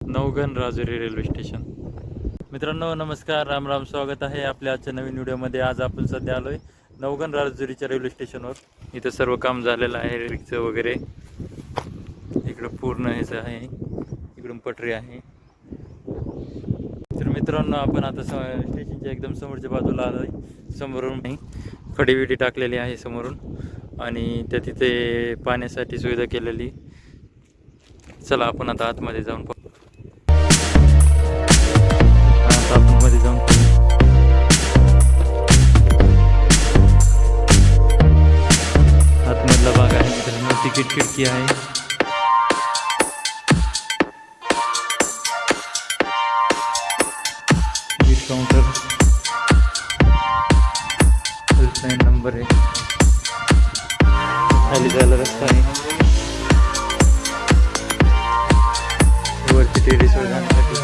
नवघण Rajuri railway station. मित्रांनो नमस्कार, राम राम, स्वागत आहे आपल्या आजच्या नवीन व्हिडिओमध्ये. आज आपण सध्या आलोय नवघण राजुरीच्या रेल्वे स्टेशनवर. इथं सर्व काम झालेलं आहे, रिक्षा वगैरे. इकडं पूर्ण हेच आहे, इकडून पटरी आहे. तर मित्रांनो आपण आता स्टेशनच्या एकदम समोरच्या बाजूला आलोय. समोरून खडी विडी टाकलेली आहे समोरून, आणि त्या तिथे पाण्यासाठी सुविधा केलेली. चला आपण आता आतमध्ये जाऊन पाहू. आतमध्ये जाऊन आतमधला भाग आहे मित्रांनो. तिकीट खिडकी आहे. तिकीट काउंटर, हेल्पलाईन नंबर आहे. खाली जायला रस्ता आहे. वरती टेरेसवर जाण्यासाठी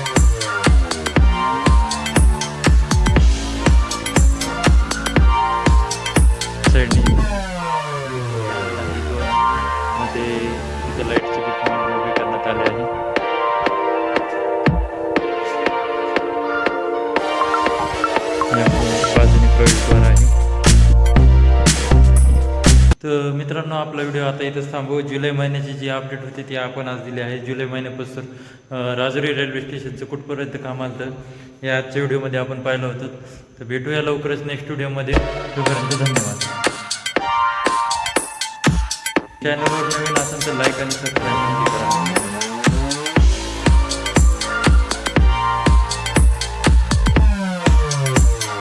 साईडने मध्ये तिथे लाईटचे उभे करण्यात आले आहे. बाजूने प्रवेशद्वार आहे. तर मित्रांनो आपला व्हिडिओ आता इथंच थांबवू. जुलै महिन्याची जी अपडेट होती ती आपण आज दिली आहे. जुलै महिन्यापासून राजुरी रेल्वे स्टेशनचं कुठपर्यंत काम आलं या आजच्या व्हिडिओमध्ये आपण पाहिलं होतं. तर भेटूया लवकरच नेक्स्ट व्हिडिओमध्ये. तोपर्यंत धन्यवाद. चॅनलवर नवीन असेल तर लाईक आणि सबस्क्राईब नक्की करा.